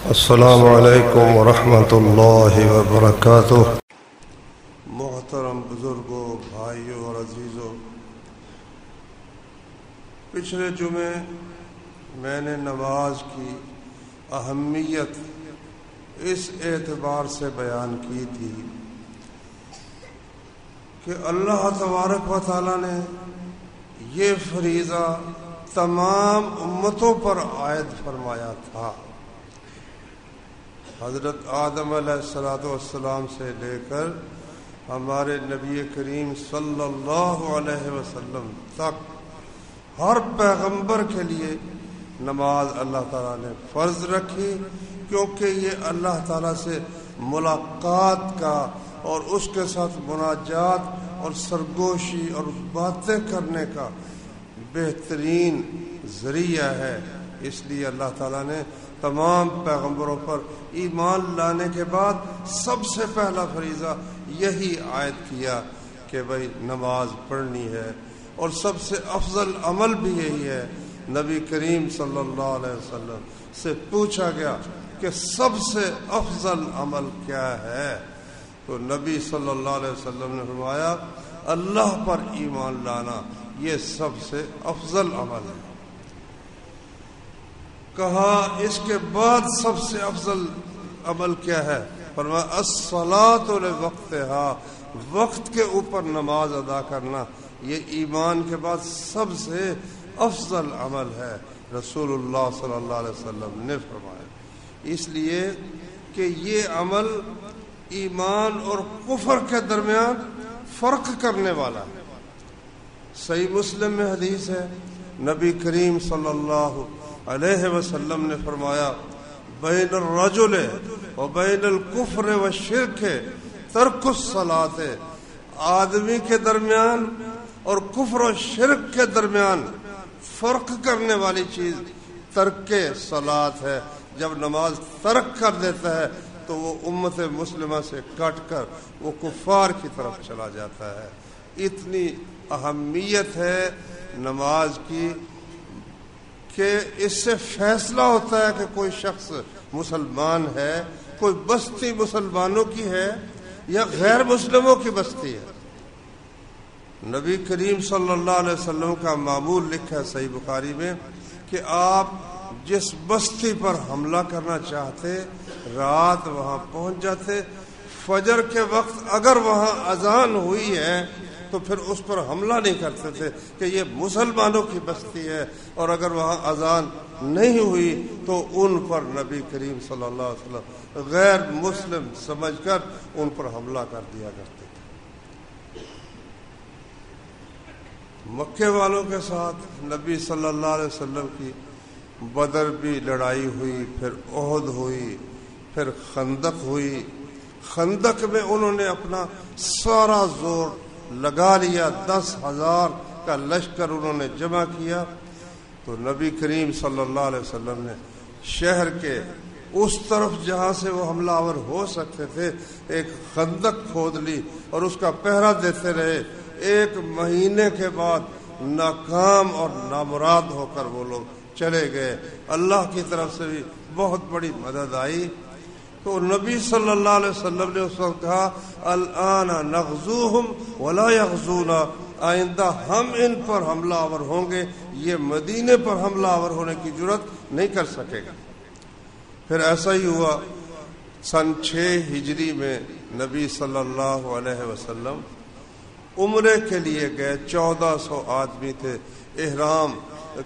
السلام علیکم ورحمۃ اللہ وبرکاتہ۔ محترم بزرگوں، بھائیوں اور عزیزوں، پچھلے جمعے میں نے نماز کی اہمیت اس اعتبار سے بیان کی تھی کہ اللہ تبارک و تعالی نے یہ فریضہ تمام امتوں پر عائد فرمایا تھا، حضرت آدم علیہ الصلوۃ والسلام سے لے کر ہمارے نبی کریم صلی اللہ علیہ وسلم تک ہر پیغمبر کے لیے نماز اللہ تعالیٰ نے فرض رکھی، کیونکہ یہ اللہ تعالیٰ سے ملاقات کا اور اس کے ساتھ مناجات اور سرگوشی اور باتیں کرنے کا بہترین ذریعہ ہے۔ اس لیے اللہ تعالیٰ نے تمام پیغمبروں پر ایمان لانے کے بعد سب سے پہلا فریضہ یہی عائد کیا کہ بھائی نماز پڑھنی ہے، اور سب سے افضل عمل بھی یہی ہے۔ نبی کریم صلی اللہ علیہ وسلم سے پوچھا گیا کہ سب سے افضل عمل کیا ہے، تو نبی صلی اللہ علیہ وسلم نے فرمایا اللہ پر ایمان لانا یہ سب سے افضل عمل ہے۔ کہا اس کے بعد سب سے افضل عمل کیا ہے؟ فرمایا الصلاۃ لوقتہا، وقت کے اوپر نماز ادا کرنا یہ ایمان کے بعد سب سے افضل عمل ہے، رسول اللہ صلی اللہ علیہ وسلم نے فرمایا۔ اس لیے کہ یہ عمل ایمان اور کفر کے درمیان فرق کرنے والا ہے۔ صحیح مسلم میں حدیث ہے، نبی کریم صلی اللہ علیہ وسلم نے فرمایا بین الرجل و بین الکفر والشرک ترک الصلاۃ، آدمی کے درمیان اور کفر و شرک کے درمیان فرق کرنے والی چیز ترک صلاۃ ہے۔ جب نماز ترک کر دیتا ہے تو وہ امت مسلمہ سے کٹ کر وہ کفار کی طرف چلا جاتا ہے۔ اتنی اہمیت ہے نماز کی کہ اس سے فیصلہ ہوتا ہے کہ کوئی شخص مسلمان ہے، کوئی بستی مسلمانوں کی ہے یا غیر مسلموں کی بستی ہے۔ نبی کریم صلی اللہ علیہ وسلم کا معمول لکھا ہے صحیح بخاری میں کہ آپ جس بستی پر حملہ کرنا چاہتے رات وہاں پہنچ جاتے، فجر کے وقت اگر وہاں اذان ہوئی ہے تو پھر اس پر حملہ نہیں کرتے تھے کہ یہ مسلمانوں کی بستی ہے، اور اگر وہاں اذان نہیں ہوئی تو ان پر نبی کریم صلی اللہ علیہ وسلم غیر مسلم سمجھ کر ان پر حملہ کر دیا کرتے تھے۔ مکے والوں کے ساتھ نبی صلی اللہ علیہ وسلم کی بدر بھی لڑائی ہوئی، پھر احد ہوئی، پھر خندق ہوئی۔ خندق میں انہوں نے اپنا سارا زور لگا لیا، 10,000 کا لشکر انہوں نے جمع کیا، تو نبی کریم صلی اللہ علیہ وسلم نے شہر کے اس طرف جہاں سے وہ حملہ آور ہو سکتے تھے ایک خندق کھود لی اور اس کا پہرا دیتے رہے۔ 1 مہینے کے بعد ناکام اور نامراد ہو کر وہ لوگ چلے گئے۔ اللہ کی طرف سے بھی بہت بڑی مدد آئی، تو نبی صلی اللہ علیہ وسلم نے اس وقت کہا الآن نغزوہم ولا یغزونا، آئندہ ہم ان پر حملہ آور ہوں گے، یہ مدینے پر حملہ آور ہونے کی جرات نہیں کر سکے گا۔ پھر ایسا ہی ہوا، سن 6 ہجری میں نبی صلی اللہ علیہ وسلم عمرے کے لیے گئے۔ 1400 آدمی تھے، احرام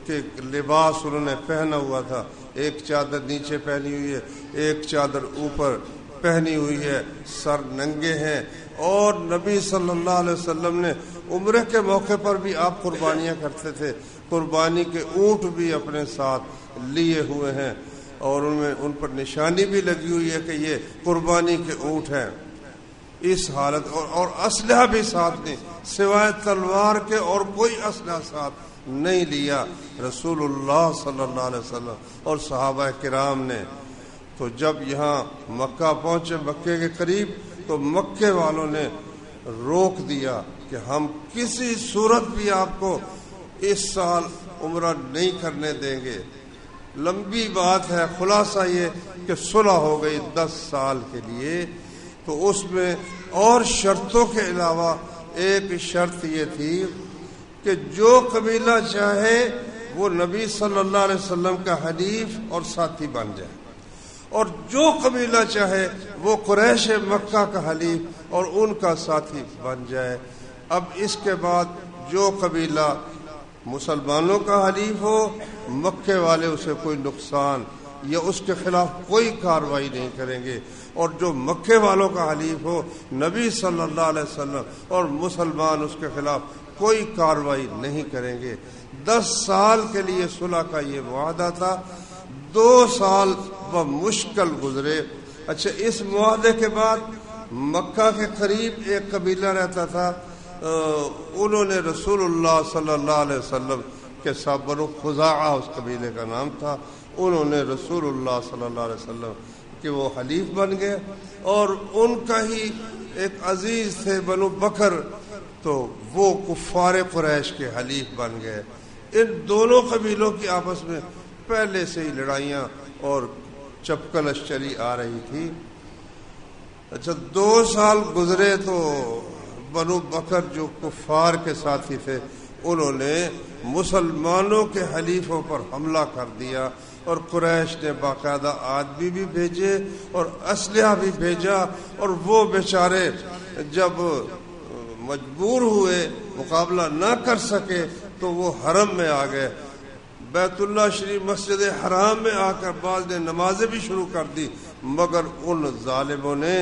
کے لباس انہوں نے پہنا ہوا تھا، ایک چادر نیچے پہنی ہوئی ہے، ایک چادر اوپر پہنی ہوئی ہے، سر ننگے ہیں۔ اور نبی صلی اللہ علیہ وسلم نے عمرے کے موقع پر بھی آپ قربانیاں کرتے تھے، قربانی کے اونٹ بھی اپنے ساتھ لیے ہوئے ہیں، اور ان پر نشانی بھی لگی ہوئی ہے کہ یہ قربانی کے اونٹ ہیں۔ اس حالت اور اسلحہ بھی ساتھ نہیں، سوائے تلوار کے اور کوئی اسلحہ ساتھ نہیں لیا رسول اللہ صلی اللہ علیہ وسلم اور صحابہ کرام نے۔ تو جب یہاں مکہ پہنچے، مکے کے قریب، تو مکے والوں نے روک دیا کہ ہم کسی صورت بھی آپ کو اس سال عمرہ نہیں کرنے دیں گے۔ لمبی بات ہے، خلاصہ یہ کہ صلح ہو گئی 10 سال کے لیے. تو اس میں اور شرطوں کے علاوہ ایک شرط یہ تھی کہ جو قبیلہ چاہے وہ نبی صلی اللہ علیہ وسلم کا حلیف اور ساتھی بن جائے، اور جو قبیلہ چاہے وہ قریش مکہ کا حلیف اور ان کا ساتھی بن جائے. اب اس کے بعد جو قبیلہ مسلمانوں کا حلیف ہو، مکے والے اسے کوئی نقصان یا اس کے خلاف کوئی کارروائی نہیں کریں گے، اور جو مکے والوں کا حلیف ہو نبی صلی اللہ علیہ وسلم اور مسلمان اس کے خلاف کوئی کارروائی نہیں کریں گے. 10 سال کے لیے صلح کا یہ معاہدہ تھا. 2 سال بمشکل گزرے. اچھا، اس معاہدے کے بعد مکہ کے قریب ایک قبیلہ رہتا تھا، انہوں نے رسول اللہ صلی اللہ علیہ وسلم کے ساتھ، بنو خزاعہ اس قبیلے کا نام تھا، انہوں نے رسول اللہ صلی اللہ علیہ وسلم کہ وہ حلیف بن گئے. اور ان کا ہی ایک عزیز تھے بنو بکر، تو وہ کفار قریش کے حلیف بن گئے. ان دونوں قبیلوں کی آپس میں پہلے سے ہی لڑائیاں اور چپکلش چلی آ رہی تھی. اچھا، 2 سال گزرے تو بنو بکر جو کفار کے ساتھی تھے انہوں نے مسلمانوں کے حلیفوں پر حملہ کر دیا، اور قریش نے باقاعدہ آدمی بھی بھیجے اور اسلحہ بھی بھیجا، اور وہ بیچارے جب مجبور ہوئے، مقابلہ نہ کر سکے، تو وہ حرم میں آ گئے. بیت اللہ شریف مسجد حرام میں آ کر بعض نے نمازیں بھی شروع کر دی، مگر ان ظالموں نے،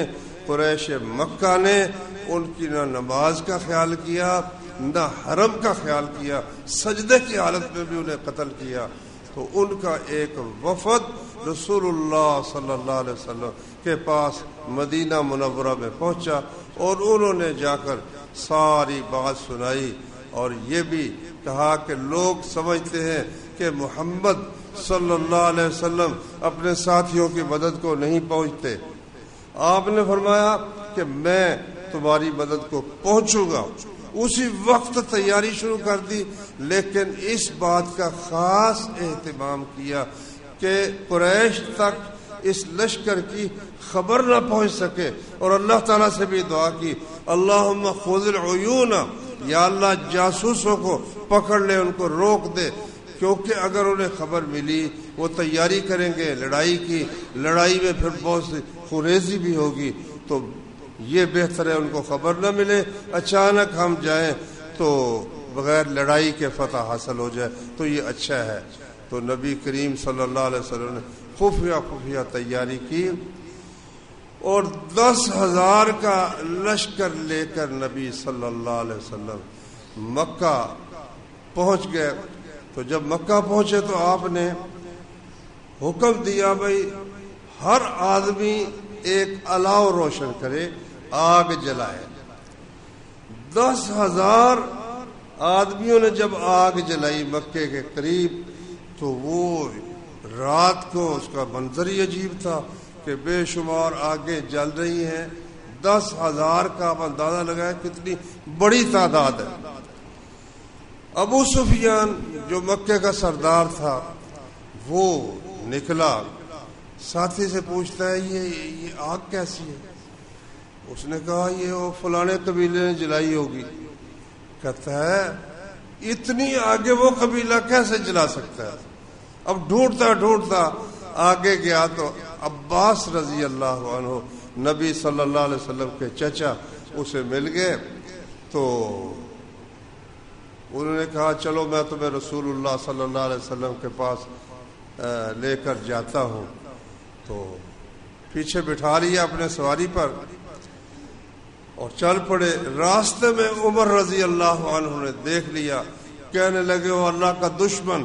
قریش مکہ نے، ان کی نہ نماز کا خیال کیا نہ حرم کا خیال کیا، سجدے کی حالت میں بھی انہیں قتل کیا. تو ان کا ایک وفد رسول اللہ صلی اللہ علیہ وسلم کے پاس مدینہ منورہ میں پہنچا، اور انہوں نے جا کر ساری بات سنائی، اور یہ بھی کہا کہ لوگ سمجھتے ہیں کہ محمد صلی اللہ علیہ وسلم اپنے ساتھیوں کی مدد کو نہیں پہنچتے. آپ نے فرمایا کہ میں تمہاری مدد کو پہنچوں گا. اسی وقت تیاری شروع کر دی، لیکن اس بات کا خاص اہتمام کیا کہ قریش تک اس لشکر کی خبر نہ پہنچ سکے، اور اللہ تعالیٰ سے بھی دعا کی، اللہم خذ العیون، یا اللہ جاسوسوں کو پکڑ لے، ان کو روک دے، کیونکہ اگر انہیں خبر ملی وہ تیاری کریں گے لڑائی کی، لڑائی میں پھر بہت سی خونریزی بھی ہوگی، تو یہ بہتر ہے ان کو خبر نہ ملے، اچانک ہم جائیں تو بغیر لڑائی کے فتح حاصل ہو جائے، تو یہ اچھا ہے. تو نبی کریم صلی اللہ علیہ وسلم نے خفیہ تیاری کی، اور 10,000 کا لشکر لے کر نبی صلی اللہ علیہ وسلم مکہ پہنچ گئے. تو جب مکہ پہنچے تو آپ نے حکم دیا، بھائی ہر آدمی ایک الاؤ روشن کرے، آگ جلائے. 10,000 آدمیوں نے جب آگ جلائی مکے کے قریب، تو وہ رات کو اس کا منظر ہی عجیب تھا کہ بے شمار آگیں جل رہی ہیں. 10,000 کا آپ اندازہ لگائے کتنی بڑی تعداد ہے. ابو سفیان جو مکے کا سردار تھا وہ نکلا، ساتھی سے پوچھتا ہے یہ آگ کیسی ہے؟ اس نے کہا یہ وہ فلانے قبیلے نے جلائی ہوگی. کہتا ہے اتنی آگے وہ قبیلہ کیسے جلا سکتا ہے؟ اب ڈھونڈتا آگے گیا تو عباس رضی اللہ عنہ نبی صلی اللہ علیہ وسلم کے چچا اسے مل گئے. تو انہوں نے کہا چلو میں تمہیں رسول اللہ صلی اللہ علیہ وسلم کے پاس لے کر جاتا ہوں. تو پیچھے بٹھا لیا اپنے سواری پر اور چل پڑے. راستے میں عمر رضی اللہ عنہ نے دیکھ لیا، کہنے لگے وہ اللہ کا دشمن،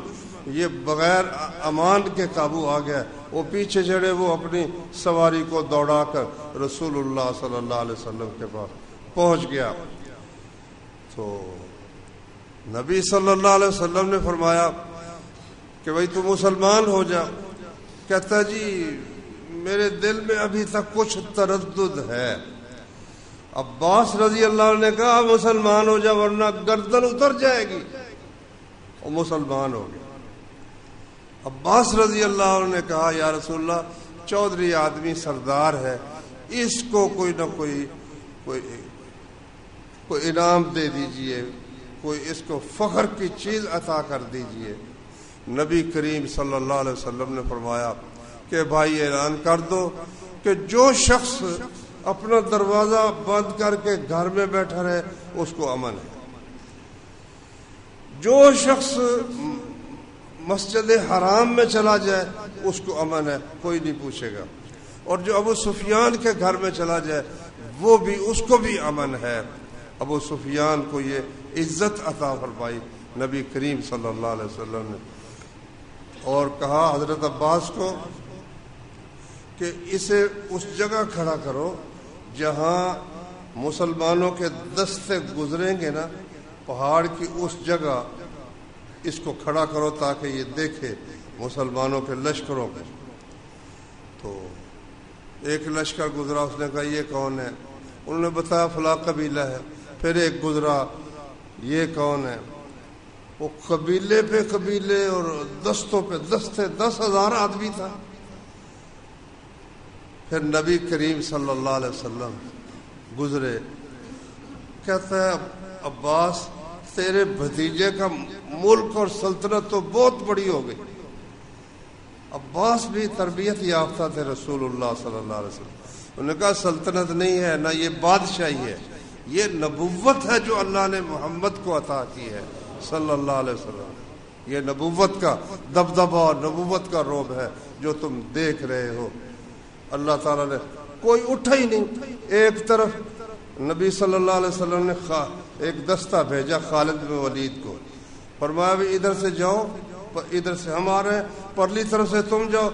یہ بغیر امان کے قابو آ گیا. وہ پیچھے چڑھے، وہ اپنی سواری کو دوڑا کر رسول اللہ صلی اللہ علیہ وسلم کے پاس پہنچ گیا. تو نبی صلی اللہ علیہ وسلم نے فرمایا کہ بھائی تو مسلمان ہو جا. کہتا جی میرے دل میں ابھی تک کچھ تردد ہے. عباس رضی اللہ عنہ نے کہا مسلمان ہو جا ورنہ گردن اتر جائے گی، اور مسلمان ہو گیا. عباس رضی اللہ عنہ نے کہا یا رسول اللہ چودھری آدمی سردار ہے، اس کو کوئی نہ کوئی انعام دے دیجئے، کوئی اس کو فخر کی چیز عطا کر دیجئے۔ نبی کریم صلی اللہ علیہ وسلم نے فرمایا کہ بھائی اعلان کر دو کہ جو شخص اپنا دروازہ بند کر کے گھر میں بیٹھا رہے اس کو امن ہے، جو شخص مسجد حرام میں چلا جائے اس کو امن ہے، کوئی نہیں پوچھے گا، اور جو ابو سفیان کے گھر میں چلا جائے وہ بھی اس کو بھی امن ہے۔ ابو سفیان کو یہ عزت عطا فرمائی نبی کریم صلی اللہ علیہ وسلم نے، اور کہا حضرت عباس کو کہ اسے اس جگہ کھڑا کرو جہاں مسلمانوں کے دستے گزریں گے نا، پہاڑ کی اس جگہ اس کو کھڑا کرو تاکہ یہ دیکھے مسلمانوں کے لشکروں کو۔ تو ایک لشکر گزرا، اس نے کہا یہ کون ہے؟ انہوں نے بتایا فلاں قبیلہ ہے۔ پھر ایک گزرا، یہ کون ہے؟ وہ قبیلے پہ قبیلے اور دستوں پہ دستے، 10,000 آدمی تھا۔ پھر نبی کریم صلی اللہ علیہ وسلم گزرے، کہتا ہے عباس تیرے بھتیجے کا ملک اور سلطنت تو بہت بڑی ہو گئی۔ عباس بھی تربیت یافتہ تھے رسول اللہ صلی اللہ علیہ وسلم۔ انہوں نے کہا سلطنت نہیں ہے، نہ یہ بادشاہی ہے، یہ نبوت ہے جو اللہ نے محمد کو عطا کی ہے صلی اللہ علیہ وسلم۔ یہ نبوت کا دبدبہ اور نبوت کا رعب ہے جو تم دیکھ رہے ہو۔ اللہ تعالیٰ نے کوئی اٹھا ہی نہیں۔ ایک طرف نبی صلی اللہ علیہ وسلم نے ایک دستہ بھیجا خالد بن ولید کو، فرمایا بھی ادھر سے جاؤ، ادھر سے ہم آ رہے ہیں، پرلی طرف سے تم جاؤ،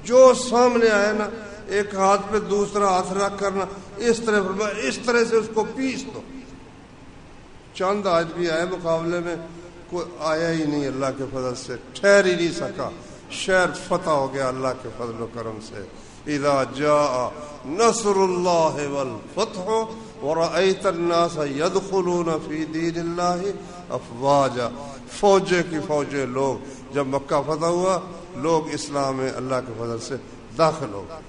جو سامنے آئے نا ایک ہاتھ پہ دوسرا ہاتھ رکھ کرنا، اس طرح فرمایا اس طرح سے اس کو پیس دو۔ چند آدمی آئے مقابلے میں، کوئی آیا ہی نہیں، اللہ کے فضل سے ٹھہر ہی نہیں سکا، شہر فتح ہو گیا اللہ کے فضل و کرم سے۔ اذا جاء نصر اللہ والفتح ورأیت الناس يدخلون فی دین اللہ افواجا، فوجیں کی فوجیں لوگ، جب مکہ فتح ہوا لوگ اسلام میں اللہ کے فضل سے داخل ہو گئے۔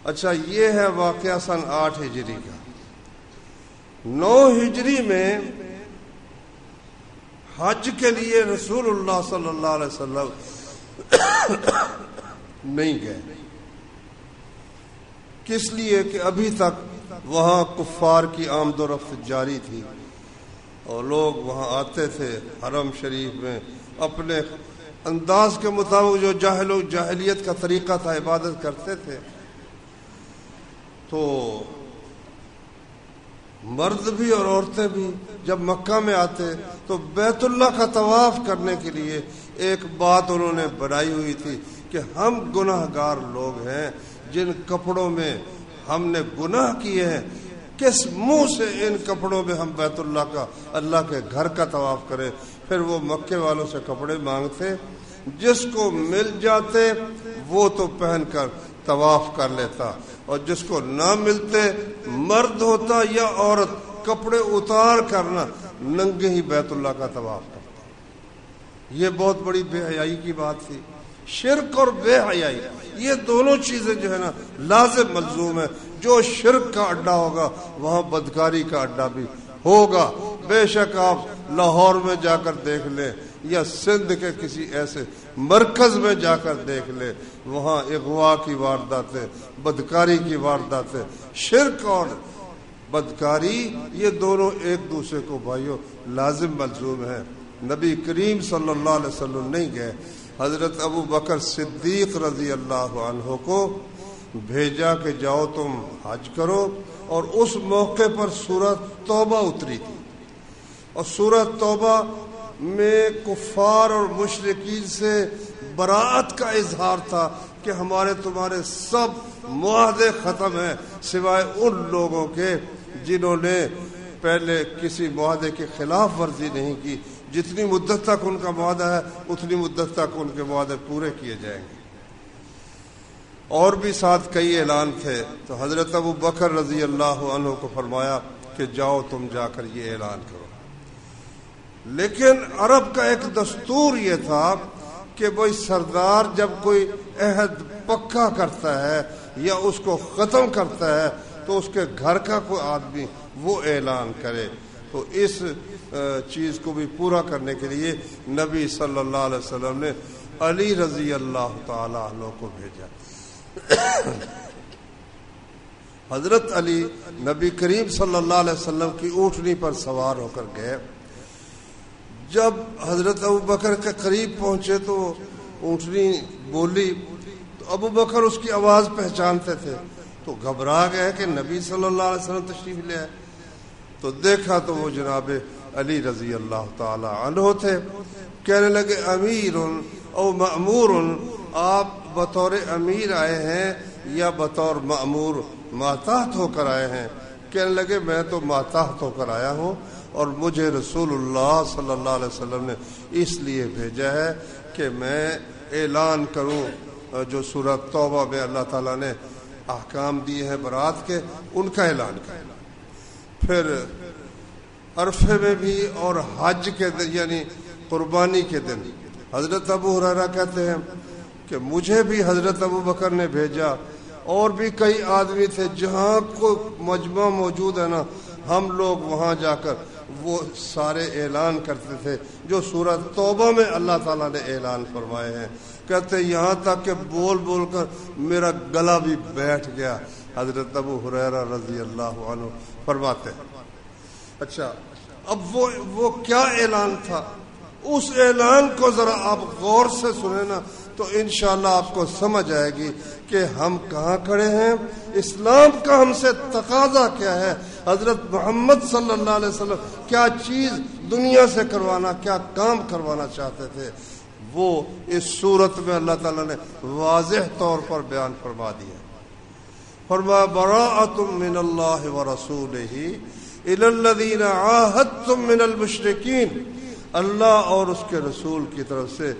اچھا، یہ ہے واقعہ سن 8 ہجری کا۔ 9 ہجری میں حج کے لیے رسول اللہ صلی اللہ علیہ وسلم نہیں گئے، کس لیے کہ ابھی تک وہاں کفار کی آمد و رفت جاری تھی، اور لوگ وہاں آتے تھے حرم شریف میں اپنے انداز کے مطابق، جو جاہلیت کا طریقہ تھا عبادت کرتے تھے۔ تو مرد بھی اور عورتیں بھی جب مکہ میں آتے تو بیت اللہ کا طواف کرنے کے لیے ایک بات انہوں نے بنائی ہوئی تھی کہ ہم گناہ گار لوگ ہیں، جن کپڑوں میں ہم نے گناہ کیے ہیں، کس منہ سے ان کپڑوں میں ہم بیت اللہ کا، اللہ کے گھر کا طواف کریں۔ پھر وہ مکے والوں سے کپڑے مانگتے، جس کو مل جاتے وہ تو پہن کر طواف کر لیتا، اور جس کو نہ ملتے، مرد ہوتا یا عورت، کپڑے اتار کرنا ننگے ہی بیت اللہ کا طواف کرتا۔ یہ بہت بڑی بے حیائی کی بات تھی۔ شرک اور بے حیائی، یہ دونوں چیزیں جو ہے نا لازم ملزوم ہے۔ جو شرک کا اڈا ہوگا وہاں بدکاری کا اڈا بھی ہوگا۔ بے شک آپ لاہور میں جا کر دیکھ لیں یا سندھ کے کسی ایسے مرکز میں جا کر دیکھ لیں، وہاں اغوا کی وارداتیں، بدکاری کی وارداتیں، شرک اور بدکاری، یہ دونوں ایک دوسرے کو بھائیوں لازم ملزوم ہے۔ نبی کریم صلی اللہ علیہ وسلم نہیں گئے، حضرت ابو بکر صدیق رضی اللہ عنہ کو بھیجا کہ جاؤ تم حج کرو، اور اس موقع پر سورۃ توبہ اتری تھی، اور سورۃ توبہ میں کفار اور مشرکین سے براءت کا اظہار تھا کہ ہمارے تمہارے سب معاہدے ختم ہیں سوائے ان لوگوں کے جنہوں نے پہلے کسی معاہدے کی خلاف ورزی نہیں کی۔ جتنی مدت تک ان کا معاہدہ ہے اتنی مدت تک ان کے معاہدے پورے کیے جائیں گے۔ اور بھی ساتھ کئی اعلان تھے، تو حضرت ابو بکر رضی اللہ عنہ کو فرمایا کہ جاؤ تم جا کر یہ اعلان کرو۔ لیکن عرب کا ایک دستور یہ تھا کہ بھائی سردار جب کوئی عہد پکا کرتا ہے یا اس کو ختم کرتا ہے تو اس کے گھر کا کوئی آدمی وہ اعلان کرے. تو اس چیز کو بھی پورا کرنے کے لیے نبی صلی اللہ علیہ وسلم نے علی رضی اللہ تعالی عنہ کو بھیجا. حضرت علی نبی کریم صلی اللہ علیہ وسلم کی اونٹنی پر سوار ہو کر گئے. جب حضرت ابوبکر کے قریب پہنچے تو اونٹنی بولی تو ابوبکر اس کی آواز پہچانتے تھے تو گھبرا گئے کہ نبی صلی اللہ علیہ وسلم تشریف لے آئے. تو دیکھا تو وہ جناب علی رضی اللہ تعالی عنہ تھے. کہنے لگے امیر او مأمور، آپ بطور امیر آئے ہیں یا بطور مأمور ماتحت ہو کر آئے ہیں؟ کہنے لگے میں تو ماتحت ہو کر آیا ہوں اور مجھے رسول اللہ صلی اللہ علیہ وسلم نے اس لیے بھیجا ہے کہ میں اعلان کروں جو سورۃ توبہ میں اللہ تعالیٰ نے احکام دیے ہیں برات کے، ان کا اعلان کریں. پھر عرفے میں بھی اور حج کے دن یعنی قربانی کے دن حضرت ابو ہریرہ کہتے ہیں کہ مجھے بھی حضرت ابو بکر نے بھیجا، اور بھی کئی آدمی تھے، جہاں کوئی مجمع موجود ہے نا ہم لوگ وہاں جا کر وہ سارے اعلان کرتے تھے جو سورۃ توبہ میں اللہ تعالیٰ نے اعلان فرمائے ہیں. کہتے یہاں تک کہ بول بول کر میرا گلا بھی بیٹھ گیا. حضرت ابو ہریرہ رضی اللہ عنہ فرماتے ہیں. اچھا اب وہ کیا اعلان تھا؟ اس اعلان کو ذرا آپ غور سے سنیں نا تو انشاءاللہ آپ کو سمجھ آئے گی کہ ہم کہاں کھڑے ہیں، اسلام کا ہم سے تقاضا کیا ہے، حضرت محمد صلی اللہ علیہ وسلم کیا چیز دنیا سے کروانا، کیا کام کروانا چاہتے تھے، وہ اس صورت میں اللہ تعالیٰ نے واضح طور پر بیان فرما دیا. فرمایا براءۃ من اللہ ورسولہ الی الذین عاہدتم من المشرکین، اللہ اور اس کے رسول کی طرف سے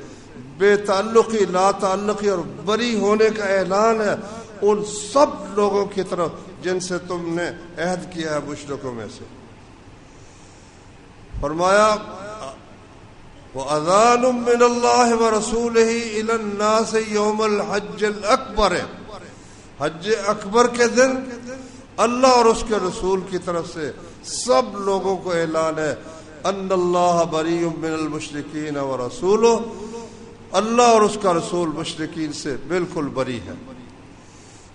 بے تعلقی، لا تعلقی اور بری ہونے کا اعلان ہے ان سب لوگوں کی طرف جن سے تم نے عہد کیا ہے مشرکوں میں سے. فرمایا وَأَذَانٌ مِّنَ اللَّهِ وَرَسُولِهِ إِلَى النَّاسِ يَوْمَ الْحَجِّ الْأَكْبَرِ، حج اکبر کے دن اللہ اور اس کے رسول کی طرف سے سب لوگوں کو اعلان ہے ان اللہ بریء من المشرکین ورسولہ، اللہ اور اس کا رسول مشرکین سے بالکل بری ہے.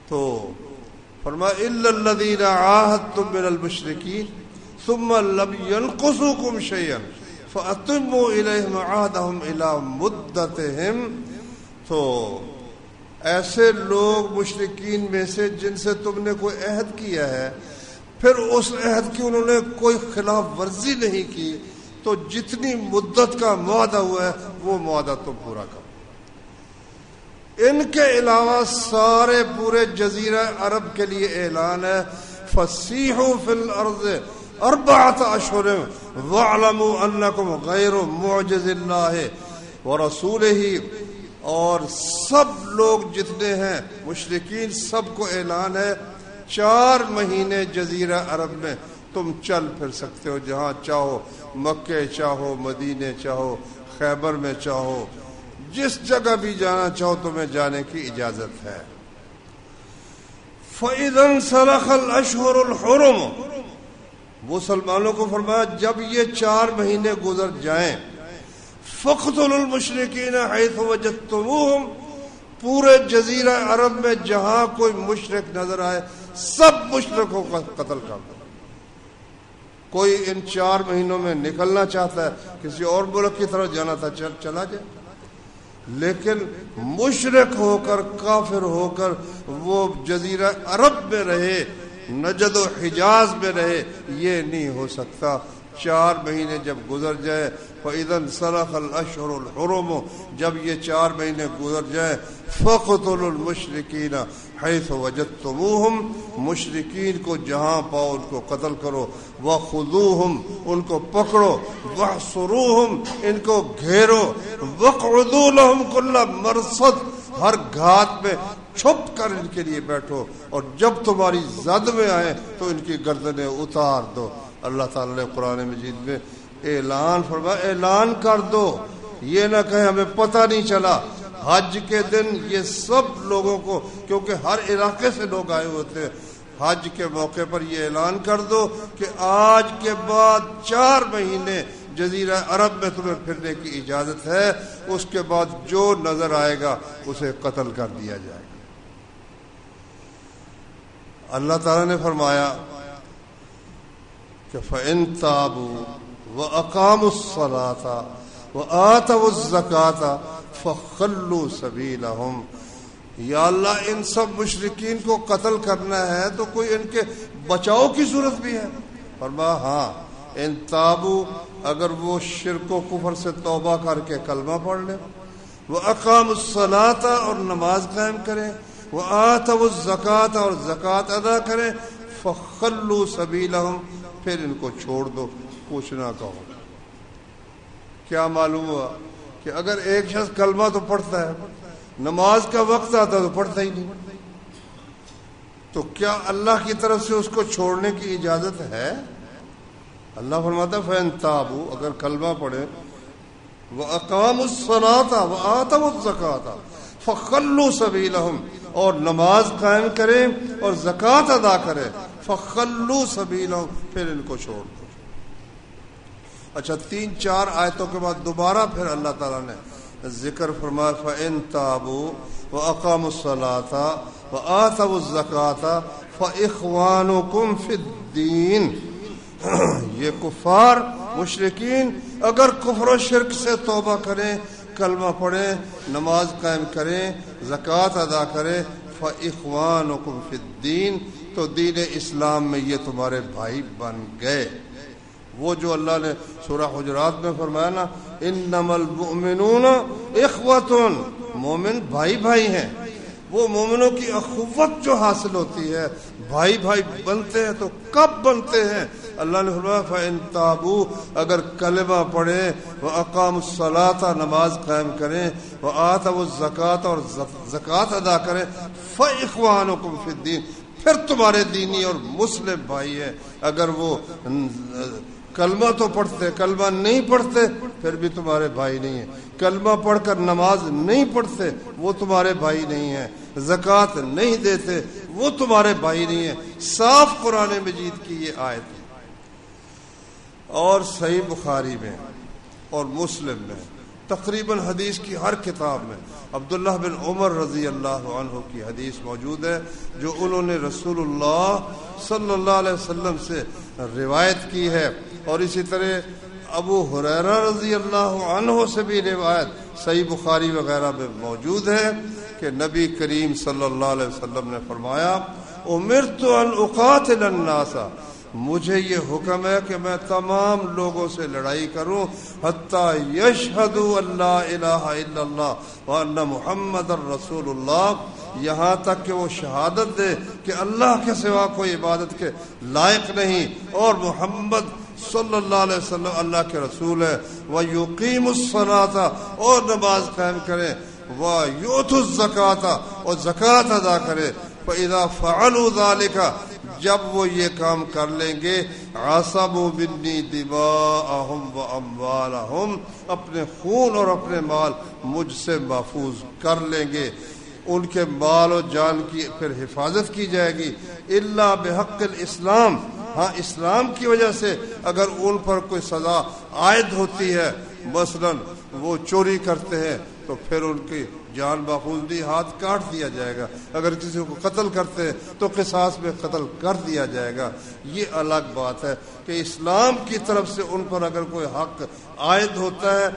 تو فرمایا الا الذین عاہدتم من المشرکین ثم لم ينقصوکم شیئا فاتموا الیہم عہدہم الی مدتہم. تو ایسے لوگ مشرکین میں سے جن سے تم نے کوئی عہد کیا ہے، پھر اس عہد کی انہوں نے کوئی خلاف ورزی نہیں کی، تو جتنی مدت کا معاہدہ ہوا ہے وہ معاہدہ تم پورا کرو. ان کے علاوہ سارے پورے جزیرہ عرب کے لیے اعلان ہے فسیحوا فی الارض 4 اشہر واعلموا انکم غیر معجز اللہ ورسولہ. اور سب لوگ جتنے ہیں مشرکین سب کو اعلان ہے 4 مہینے جزیرہ عرب میں تم چل پھر سکتے ہو، جہاں چاہو، مکے چاہو، مدینے چاہو، خیبر میں چاہو، جس جگہ بھی جانا چاہو تمہیں جانے کی اجازت ہے. فَإِذَا انْسَلَخَ الْأَشْهُرُ الْحُرُمُ، مسلمانوں کو فرمایا جب یہ 4 مہینے گزر جائیں فَاقْتُلُوا الْمُشْرِكِينَ حَيْثُ وَجَدتُّمُوهُمْ، پورے جزیرہ عرب میں جہاں کوئی مشرک نظر آئے سب مشرکوں کو قتل کر دو. کوئی ان 4 مہینوں میں نکلنا چاہتا ہے، کسی اور ملک کی طرف جانا تھا چلا جائے، لیکن مشرک ہو کر، کافر ہو کر وہ جزیرہ عرب میں رہے، نجد و حجاز میں رہے، یہ نہیں ہو سکتا. 4 مہینے جب گزر جائے فَإِذَا انْسَلَخَ الْأَشْهُرُ الْحُرُمُ، جب یہ 4 مہینے گزر جائے فَاقْتُلُوا الْمُشْرِكِينَ حَيْثُ وَجَدتُّمُوهُمْ، مشرکین کو جہاں پاؤ ان کو قتل کرو، وَخُذُوهُمْ، ان کو پکڑو، وَاحْصُرُوهُمْ، ان کو گھیرو، وَاقْعُدُوا لَهُمْ كُلَّ مَرْصَدٍ، ہر گھات میں چھپ کر ان کے لیے بیٹھو، اور جب تمہاری زد میں آئے تو ان کی گردنیں اتار دو. اللہ تعالیٰ نے قرآن مجید میں اعلان فرمایا اعلان کر دو یہ نہ کہیں ہمیں پتہ نہیں چلا. حج کے دن یہ سب لوگوں کو، کیونکہ ہر علاقے سے لوگ آئے ہوتے ہیں، حج کے موقع پر یہ اعلان کر دو کہ آج کے بعد 4 مہینے جزیرہ عرب میں تمہیں پھرنے کی اجازت ہے، اس کے بعد جو نظر آئے گا اسے قتل کر دیا جائے گا. اللہ تعالیٰ نے فرمایا کہ فَإِن تَابُوا وَأَقَامُوا الصَّلَاةَ وَآتَوُا الزَّكَاةَ فَخَلُّوا سَبِيلَهُمْ. یا اللہ ان سب مشرکین کو قتل کرنا ہے تو کوئی ان کے بچاؤ کی صورت بھی ہے؟ فرمایا ہاں، ان تابو، اگر وہ شرک و کفر سے توبہ کر کے کلمہ پڑھ لیں، وَأَقَامُوا الصَّلَاةَ اور نماز قائم کریں، وَآتَوُا الزَّكَاةَ اور زکوٰۃ ادا کریں، فَخَلُّوا سَبِيلَهُمْ پھر ان کو چھوڑ دو، کچھ نہ کہو. کیا معلوم ہوا کہ اگر ایک شخص کلمہ تو پڑھتا ہے، نماز کا وقت آتا تو پڑھتا ہی نہیں، تو کیا اللہ کی طرف سے اس کو چھوڑنے کی اجازت ہے؟ اللہ فرماتا ہے فَإِن تَابُوا، اگر کلمہ پڑھے، وَأَقَامُوا الصَّلَاةَ وَآتَوُا الزَّكَاةَ فَخَلُّوا سَبِيلَهُمْ اور نماز قائم کریں اور زکوٰۃ ادا کریں، فَخَلُّوا سَبِيلَهُمْ پھر ان کو چھوڑ دو. اچھا 3-4 آیتوں کے بعد دوبارہ پھر اللہ تعالیٰ نے ذکر فرمایا فَإِن تَابُوا وَأَقَامُوا الصَّلَاةَ وَآتَوُا الزَّكَاةَ فَإِخْوَانُكُمْ فِي الدِّينِ. یہ کفار مشرکین اگر کفر و شرک سے توبہ کریں، کلمہ پڑھیں، نماز قائم کریں، زکوٰۃ ادا کریں، فَإِخْوَانُكُمْ فِي الدِّينِ تو دین اسلام میں یہ تمہارے بھائی بن گئے. وہ جو اللہ نے سورہ حجرات میں فرمایا نا، انما المؤمنون اخوۃ، مومن بھائی بھائی ہیں. وہ مومنوں کی اخوت جو حاصل ہوتی ہے، بھائی بھائی بنتے ہیں، تو کب بنتے ہیں؟ اللہ نے فرمایا فَإِن تَابُوا اگر کلمہ پڑھیں، وَأَقَامُوا الصَّلَاةَ نماز قائم کریں، وَآتَوُا الزَّكَاةَ اور زکوٰۃ ادا کریں، فَإِخْوَانُكُمْ فِي الدِّينِ پھر تمہارے دینی اور مسلم بھائی ہیں. اگر وہ کلمہ تو پڑھتے، کلمہ نہیں پڑھتے پھر بھی تمہارے بھائی نہیں ہیں. کلمہ پڑھ کر نماز نہیں پڑھتے وہ تمہارے بھائی نہیں ہیں. زکوٰۃ نہیں دیتے وہ تمہارے بھائی نہیں ہیں. صاف قرآن مجید کی یہ آیت ہے. اور صحیح بخاری میں اور مسلم میں تقریباً حدیث کی ہر کتاب میں عبداللہ بن عمر رضی اللہ عنہ کی حدیث موجود ہے، جو انہوں نے رسول اللہ صلی اللہ علیہ وسلم سے روایت کی ہے. اور اسی طرح ابو ہریرہ رضی اللہ عنہ سے بھی روایت صحیح بخاری وغیرہ میں موجود ہے کہ نبی کریم صلی اللہ علیہ وسلم نے فرمایا امرت ان اقاتل الناس، مجھے یہ حکم ہے کہ میں تمام لوگوں سے لڑائی کروں حتیٰ یشہدوا ان لا الہ الا اللہ وان محمد الرسول اللہ، یہاں تک کہ وہ شہادت دے کہ اللہ کے سوا کوئی عبادت کے لائق نہیں اور محمد صلی اللہ علیہ وسلم اللہ کے رسول ہے. وَيُقِيمُ الصَّلَاةَ اور نماز قائم کریں، وَيُؤْتُوا الزَّكَاةَ اور زکوٰۃ ادا کریں. فَإِذَا فَعَلُوا ذَلِكَ جب وہ یہ کام کر لیں گے، عَصَمُوا مِنِّي دِمَاءَهُمْ وَأَمْوَالَهُمْ اپنے خون اور اپنے مال مجھ سے محفوظ کر لیں گے. ان کے مال و جان کی پھر حفاظت کی جائے گی. الا بحق الاسلام، ہاں اسلام کی وجہ سے اگر ان پر کوئی سزا عائد ہوتی ہے، مثلا وہ چوری کرتے ہیں تو پھر ان کی جان محفوظ نہیں، ہاتھ کاٹ دیا جائے گا. اگر کسی کو قتل کرتے ہیں تو قصاص میں قتل کر دیا جائے گا. یہ الگ بات ہے کہ اسلام کی طرف سے ان پر اگر کوئی حق عائد ہوتا ہے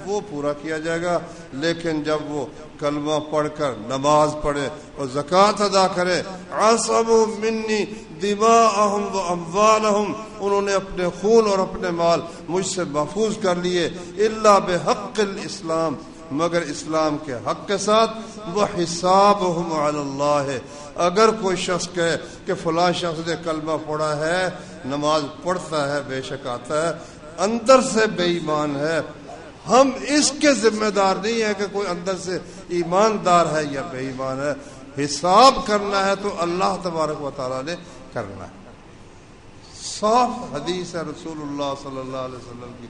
وہ پورا کیا جائے گا. لیکن جب وہ کلمہ پڑھ کر نماز پڑھے اور زکوٰۃ ادا کرے، عَصَمُوا مِنِّي دِمَاءَهُمْ وَأَمْوَالَهُمْ انہوں نے اپنے خون اور اپنے مال مجھ سے محفوظ کر لیے، الا بحق الاسلام مگر اسلام کے حق کے ساتھ. وَحِسَابُهُمْ عَلَى اللَّهِ اگر کوئی شخص کہے کہ فلاں شخص نے کلمہ پڑھا ہے، نماز پڑھتا ہے، بے شک آتا ہے، اندر سے بے ایمان ہے، ہم اس کے ذمہ دار نہیں ہے کہ کوئی اندر سے ایماندار ہے یا بے ایمان ہے. حساب کرنا ہے تو اللہ تبارک و تعالیٰ نے کرنا ہے. صاف حدیث ہے رسول اللہ صلی اللہ علیہ وسلم کی.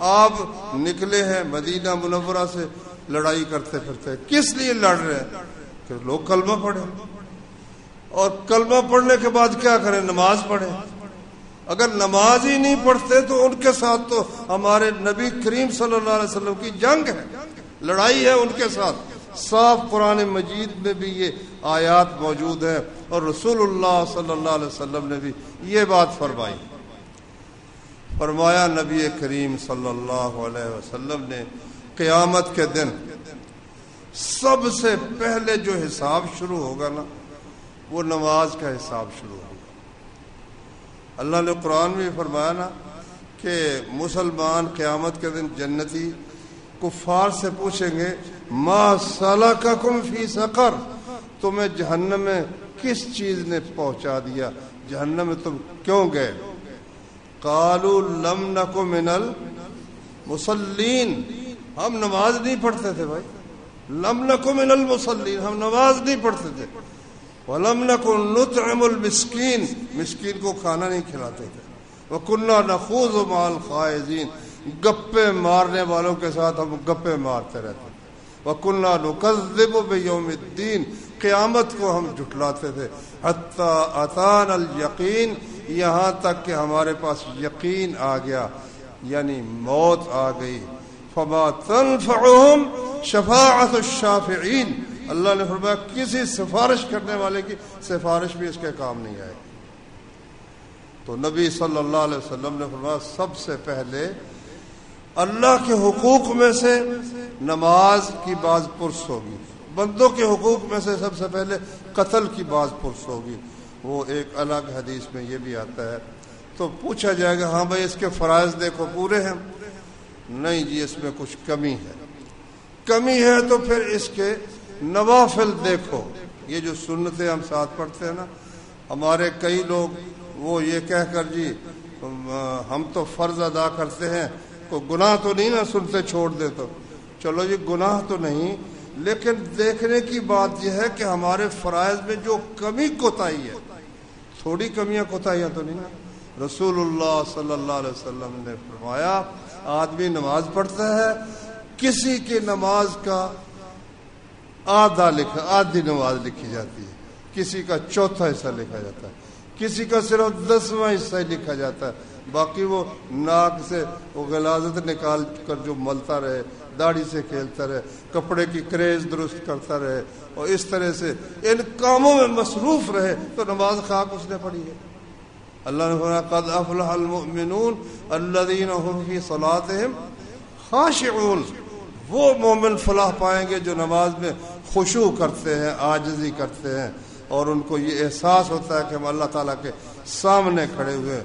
آپ نکلے ہیں مدینہ منورہ سے لڑائی کرتے پھرتے، کس لیے لڑ رہے ہیں؟ کہ لوگ کلمہ پڑھیں، اور کلمہ پڑھنے کے بعد کیا کریں؟ نماز پڑھیں۔ اگر نماز ہی نہیں پڑھتے تو ان کے ساتھ تو ہمارے نبی کریم صلی اللہ علیہ وسلم کی جنگ ہے، لڑائی ہے ان کے ساتھ۔ صاف قرآن مجید میں بھی یہ آیات موجود ہیں، اور رسول اللہ صلی اللہ علیہ وسلم نے بھی یہ بات فرمائی۔ فرمایا نبی کریم صلی اللہ علیہ وسلم نے، قیامت کے دن سب سے پہلے جو حساب شروع ہوگا نا، وہ نماز کا حساب شروع ہوگا۔ اللہ نے قرآن میں فرمایا نا کہ مسلمان قیامت کے دن جنتی کفار سے پوچھیں گے، ما سلککم فی سقر، تمہیں جہنم میں کس چیز نے پہنچا دیا، جہنم میں تم کیوں گئے؟ قالوا لم نک من المصلین، ہم نماز نہیں پڑھتے تھے بھائی، لم نک من المصلین، ہم نماز نہیں پڑھتے تھے، ولم نکن نطعم المسکین، مسکین کو کھانا نہیں کھلاتے تھے، وکنا نخوض مع الخائضین، گپے مارنے والوں کے ساتھ ہم گپے مارتے رہتے تھے، وکنا نکذب بیوم الدین، قیامت کو ہم جھٹلاتے تھے، حتی اتانا الیقین، یہاں تک کہ ہمارے پاس یقین آ گیا، یعنی موت آ گئی۔ فما تنفعهم شفاعت الشافعین، اللہ نے فرمایا کسی سفارش کرنے والے کی سفارش بھی اس کے کام نہیں آئے۔ تو نبی صلی اللہ علیہ وسلم نے فرمایا سب سے پہلے اللہ کے حقوق میں سے نماز کی باز پرس ہوگی، بندوں کے حقوق میں سے سب سے پہلے قتل کی باز پرس ہوگی۔ وہ ایک الگ حدیث میں یہ بھی آتا ہے، تو پوچھا جائے گا ہاں بھائی اس کے فرائض دیکھو پورے ہیں، نہیں جی اس میں کچھ کمی ہے، کمی ہے تو پھر اس کے نوافل دیکھو، یہ جو سنتیں ہم ساتھ پڑھتے ہیں نا، ہمارے کئی لوگ وہ یہ کہہ کر جی ہم تو فرض ادا کرتے ہیں، کوئی گناہ تو نہیں نا سنتے چھوڑ دے، تو چلو جی گناہ تو نہیں، لیکن دیکھنے کی بات یہ ہے کہ ہمارے فرائض میں جو کمی کوتاہی ہے، تھوڑی کمیاں کوتاہیاں تو نہیں نا۔ رسول اللہ صلی اللہ علیہ وسلم نے فرمایا آدمی نماز پڑھتا ہے، کسی کی نماز کا آدھی نماز لکھی جاتی ہے، کسی کا چوتھا حصہ لکھا جاتا ہے، کسی کا صرف 10واں حصہ ہی لکھا جاتا ہے، باقی وہ ناک سے وہ غلاظت نکال کر جو ملتا رہے، داڑھی سے کھیلتا رہے، کپڑے کی کریز درست کرتا رہے، اور اس طرح سے ان کاموں میں مصروف رہے، تو نماز خاک اس نے پڑھی ہے۔ اللہ نے فرمایا قد افلح المؤمنون الذین هم فی صلاتهم خاشعون، وہ مومن فلاح پائیں گے جو نماز میں خشوع کرتے ہیں، عاجزی کرتے ہیں، اور ان کو یہ احساس ہوتا ہے کہ ہم اللہ تعالیٰ کے سامنے کھڑے ہوئے۔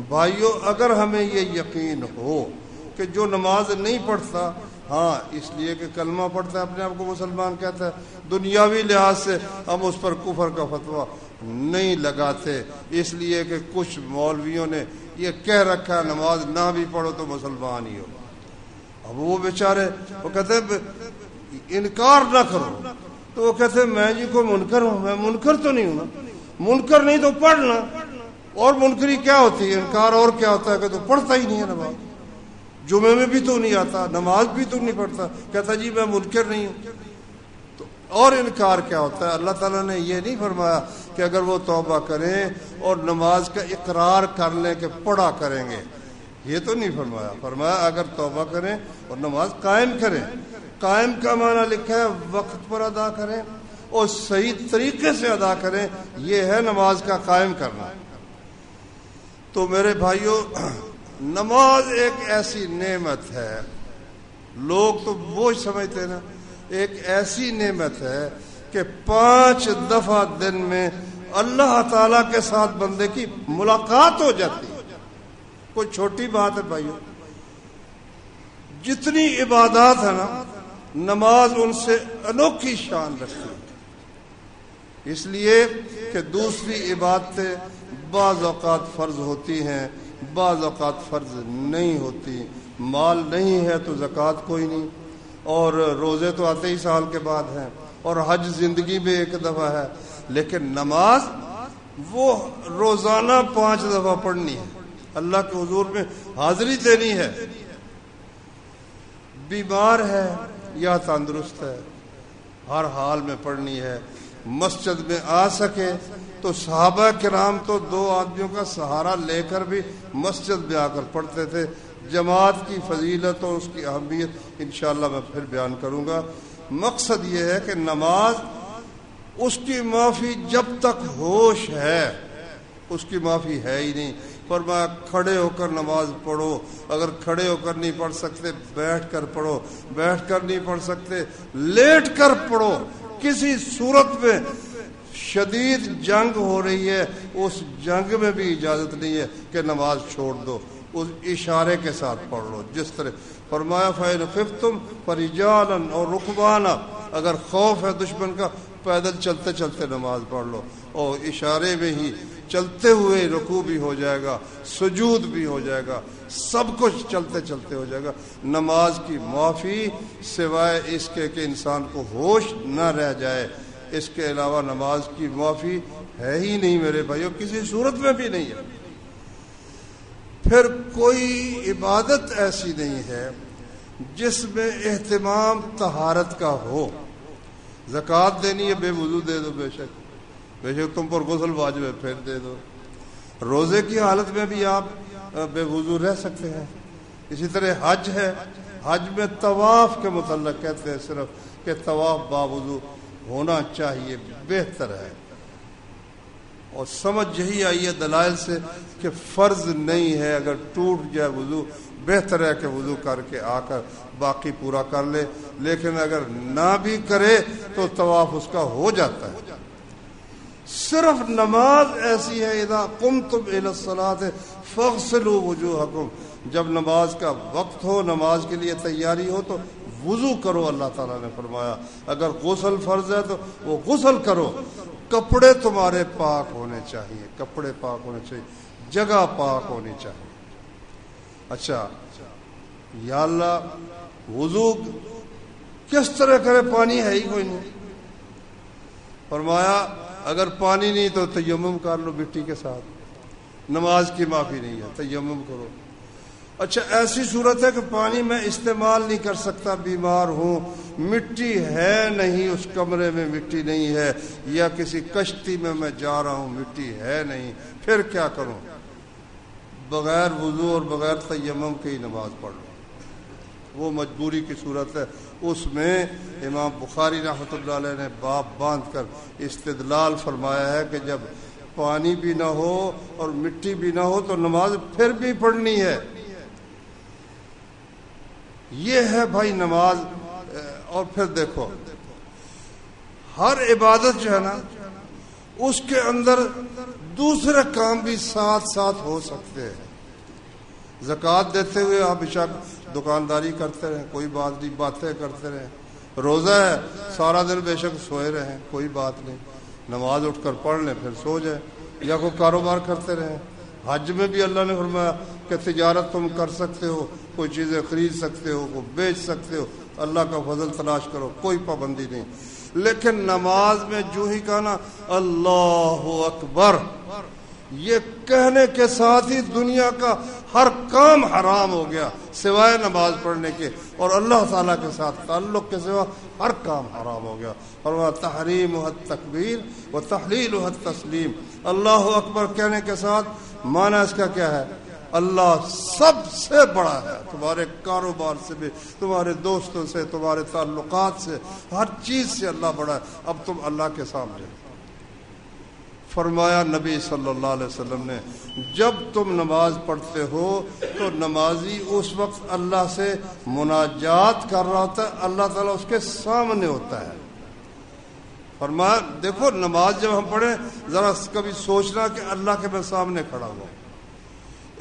بھائیو اگر ہمیں یہ یقین ہو کہ جو نماز نہیں پڑھتا، ہاں اس لیے کہ کلمہ پڑھتا ہے اپنے آپ کو مسلمان کہتا ہے، دنیاوی لحاظ سے ہم اس پر کفر کا فتویٰ نہیں لگاتے، اس لیے کہ کچھ مولویوں نے یہ کہہ رکھا ہے نماز نہ بھی پڑھو تو مسلمان ہی ہو۔ اب وہ بیچارے وہ کہتے ہیں انکار نہ کرو، تو وہ کہتے ہیں میں جی کو منکر ہوں، میں منکر تو نہیں ہوں نا، منکر نہیں تو پڑھنا، اور منکری کیا ہوتی ہے انکار، اور کیا ہوتا ہے کہ تو پڑھتا ہی نہیں ہے نماز، جمعے میں بھی تو نہیں آتا، نماز بھی تو نہیں پڑھتا، کہتا جی میں منکر نہیں ہوں، تو اور انکار کیا ہوتا ہے؟ اللہ تعالیٰ نے یہ نہیں فرمایا کہ اگر وہ توبہ کریں اور نماز کا اقرار کر لیں کہ پڑھا کریں گے، یہ تو نہیں فرمایا، فرمایا اگر توبہ کریں اور نماز قائم کریں۔ قائم کا معنی لکھا ہے وقت پر ادا کریں اور صحیح طریقے سے ادا کریں، یہ ہے نماز کا قائم کرنا۔ تو میرے بھائیوں، نماز ایک ایسی نعمت ہے، لوگ تو بوجھ سمجھتے ہیں نا، ایک ایسی نعمت ہے کہ 5 دفعہ دن میں اللہ تعالیٰ کے ساتھ بندے کی ملاقات ہو جاتی ہے، کوئی چھوٹی بات ہے بھائیوں۔ جتنی عبادات ہے نا، نماز ان سے انوکھی شان رکھتی ہے، اس لیے کہ دوسری عبادتیں بعض اوقات فرض ہوتی ہیں، بعض اوقات فرض نہیں ہوتی، مال نہیں ہے تو زکوٰۃ کوئی نہیں، اور روزے تو آتے ہی سال کے بعد ہیں، اور حج زندگی میں ایک دفعہ ہے، لیکن نماز وہ روزانہ 5 دفعہ پڑھنی ہے، اللہ کے حضور میں حاضری دینی ہے، بیمار ہے یا تندرست ہے، ہر حال میں پڑھنی ہے۔ مسجد میں آ سکے تو صحابہ کرام تو 2 آدمیوں کا سہارا لے کر بھی مسجد میں آ کر پڑھتے تھے۔ جماعت کی فضیلت اور اس کی اہمیت انشاءاللہ میں پھر بیان کروں گا۔ مقصد یہ ہے کہ نماز اس کی معافی جب تک ہوش ہے اس کی معافی ہے ہی نہیں۔ فرمایا کھڑے ہو کر نماز پڑھو، اگر کھڑے ہو کر نہیں پڑھ سکتے بیٹھ کر پڑھو، بیٹھ کر نہیں پڑھ سکتے لیٹ کر پڑھو۔ کسی صورت میں شدید جنگ ہو رہی ہے، اس جنگ میں بھی اجازت نہیں ہے کہ نماز چھوڑ دو، اس اشارے کے ساتھ پڑھ لو۔ جس طرح فرمایا فَإِنْ خِفْتُمْ فَرِجَالًا اور رُكْبَانًا، اگر خوف ہے دشمن کا پیدل چلتے چلتے نماز پڑھ لو، اور اشارے میں ہی چلتے ہوئے رکوع بھی ہو جائے گا، سجود بھی ہو جائے گا، سب کچھ چلتے چلتے ہو جائے گا۔ نماز کی معافی سوائے اس کے کہ انسان کو ہوش نہ رہ جائے، اس کے علاوہ نماز کی معافی ہے ہی نہیں میرے بھائیو، کسی صورت میں بھی نہیں ہے۔ پھر کوئی عبادت ایسی نہیں ہے جس میں اہتمام طہارت کا ہو۔ زکوٰۃ دینی ہے، بے وضو دے دو، بے شک تم پر غسل واجب ہے پھر دے دو۔ روزے کی حالت میں بھی آپ بے وضو رہ سکتے ہیں۔ اسی طرح حج ہے، حج میں طواف کے متعلق کہتے ہیں صرف کہ طواف باوضو ہونا چاہیے، بہتر ہے۔ اور سمجھ یہی آئی ہے دلائل سے کہ فرض نہیں ہے، اگر ٹوٹ جائے وضو بہتر ہے کہ وضو کر کے آ کر باقی پورا کر لے، لیکن اگر نہ بھی کرے تو طواف اس کا ہو جاتا ہے۔ صرف نماز ایسی ہے اذا قمتم الی الصلاۃ فاغسلوا وجوہکم، جب نماز کا وقت ہو، نماز کے لیے تیاری ہو تو وضو کرو۔ اللہ تعالیٰ نے فرمایا اگر غسل فرض ہے تو وہ غسل کرو۔ کپڑے تمہارے پاک ہونے چاہیے، کپڑے پاک ہونے چاہیے، جگہ پاک ہونی چاہیے۔ اچھا یا اللہ وضو کس طرح کرے؟ پانی ہے ہی کوئی نہیں۔ فرمایا اگر پانی نہیں تو تیمم کر لو مٹی کے ساتھ، نماز کی معافی نہیں ہے، تیمم کرو۔ اچھا ایسی صورت ہے کہ پانی میں استعمال نہیں کر سکتا، بیمار ہوں، مٹی ہے نہیں، اس کمرے میں مٹی نہیں ہے، یا کسی کشتی میں جا رہا ہوں مٹی ہے نہیں، پھر کیا کروں؟ بغیر وضو اور بغیر تیمم کے ہی نماز پڑھ لو۔ وہ مجبوری کی صورت ہے، اس میں امام بخاری رحمۃ اللہ علیہ نے باب باندھ کر استدلال فرمایا ہے کہ جب پانی بھی نہ ہو اور مٹی بھی نہ ہو تو نماز پھر بھی پڑھنی ہے۔ یہ ہے بھائی نماز۔ اور پھر دیکھو ہر عبادت جو ہے نا اس کے اندر دوسرے کام بھی ساتھ ساتھ ہو سکتے ہیں۔ زکوٰۃ دیتے ہوئے آپ بیشک دکانداری کرتے رہیں، کوئی بات نہیں، باتیں کرتے رہیں۔ روزہ ہے، سارا دن بے شک سوئے رہیں، کوئی بات نہیں، نماز اٹھ کر پڑھ لیں پھر سو جائیں، یا کوئی کاروبار کرتے رہیں۔ حج میں بھی اللہ نے فرمایا کہ تجارت تم کر سکتے ہو، کوئی چیزیں خرید سکتے ہو، کوئی بیچ سکتے ہو، اللہ کا فضل تلاش کرو، کوئی پابندی نہیں۔ لیکن نماز میں جو ہی کہنا اللہ اکبر، یہ کہنے کے ساتھ ہی دنیا کا ہر کام حرام ہو گیا سوائے نماز پڑھنے کے، اور اللہ تعالیٰ کے ساتھ تعلق کے سوا ہر کام حرام ہو گیا۔ اور تحریم التکبیر و تحلیل التسلیم، اللہ اکبر کہنے کے ساتھ معنی اس کا کیا ہے؟ اللہ سب سے بڑا ہے، تمہارے کاروبار سے بھی، تمہارے دوستوں سے، تمہارے تعلقات سے، ہر چیز سے اللہ بڑا ہے۔ اب تم اللہ کے سامنے فرمایا نبی صلی اللہ علیہ وسلم نے جب تم نماز پڑھتے ہو تو نمازی اس وقت اللہ سے مناجات کر رہا ہوتا ہے، اللہ تعالیٰ اس کے سامنے ہوتا ہے۔ فرمایا دیکھو نماز جب ہم پڑھیں ذرا کبھی سوچنا کہ اللہ کے میں سامنے کھڑا ہوں۔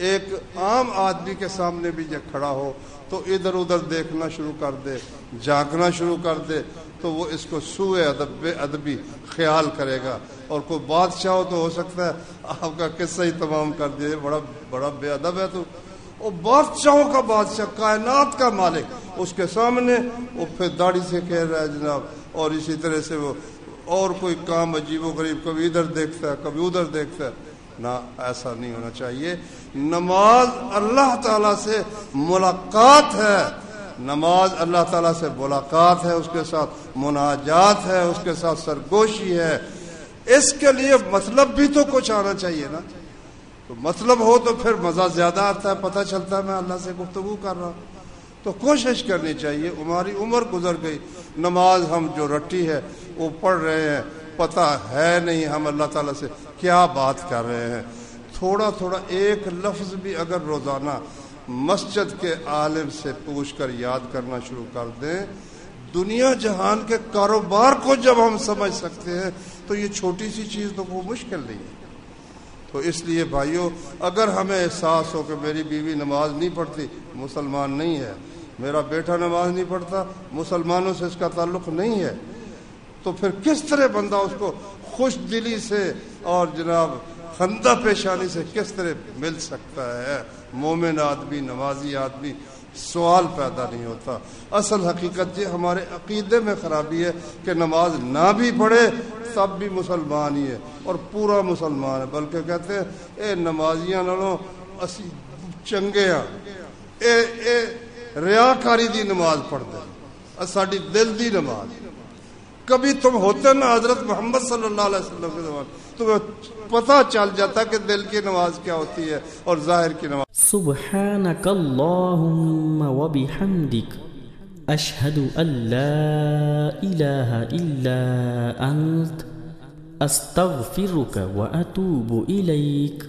ایک عام آدمی کے سامنے بھی جب کھڑا ہو تو ادھر ادھر دیکھنا شروع کر دے، جھانکنا شروع کر دے تو وہ اس کو سوء ادب بے ادبی خیال کرے گا، اور کوئی بادشاہ ہو تو ہو سکتا ہے آپ کا قصہ ہی تمام کر دے، بڑا بے ادب ہے تو۔ اور بادشاہوں کا بادشاہ، کائنات کا مالک، اس کے سامنے وہ پھر داڑھی سے کہہ رہا ہے جناب، اور اسی طرح سے وہ اور کوئی کام عجیب و غریب، کبھی ادھر دیکھتا ہے کبھی ادھر دیکھتا ہے۔ نہ، ایسا نہیں ہونا چاہیے۔ نماز اللہ تعالیٰ سے ملاقات ہے، نماز اللہ تعالیٰ سے ملاقات ہے، اس کے ساتھ مناجات ہے، اس کے ساتھ سرگوشی ہے. اس کے لیے مطلب بھی تو کچھ آنا چاہیے نا. تو مطلب ہو تو پھر مزہ زیادہ آتا ہے، پتہ چلتا ہے میں اللہ سے گفتگو کر رہا ہوں. تو کوشش کرنی چاہیے. ہماری عمر گزر گئی، نماز ہم جو رٹی ہے وہ پڑھ رہے ہیں، پتہ ہے نہیں ہم اللہ تعالیٰ سے کیا بات کر رہے ہیں. تھوڑا تھوڑا ایک لفظ بھی اگر روزانہ مسجد کے عالم سے پوچھ کر یاد کرنا شروع کر دیں، دنیا جہان کے کاروبار کو جب ہم سمجھ سکتے ہیں تو یہ چھوٹی سی چیز تو کوئی مشکل نہیں ہے. تو اس لیے بھائیوں، اگر ہمیں احساس ہو کہ میری بیوی نماز نہیں پڑھتی، مسلمان نہیں ہے، میرا بیٹا نماز نہیں پڑھتا، مسلمانوں سے اس کا تعلق نہیں ہے، تو پھر کس طرح بندہ اس کو خوش دلی سے اور جناب خندہ پیشانی سے کس طرح مل سکتا ہے؟ مومن آدمی، نمازی آدمی، سوال پیدا نہیں ہوتا. اصل حقیقت یہ ہمارے عقیدے میں خرابی ہے کہ نماز نہ بھی پڑھے تب بھی مسلمان ہی ہے اور پورا مسلمان ہے، بلکہ کہتے ہیں اے نمازیاں نالوں اسی چنگے ہاں، اے ریاکاری دی نماز پڑھ دے، ساڈی دل دی نماز. کبھی تم ہوتے نا حضرت محمد صلی اللہ علیہ وسلم کے زمان، تمہیں پتہ چل جاتا کہ دل کی نماز کیا ہوتی ہے اور ظاہر کی نماز. سبحانک اللہم وبحمدک اشہد ان لا الہ الا انت استغفرک واتوب الیک.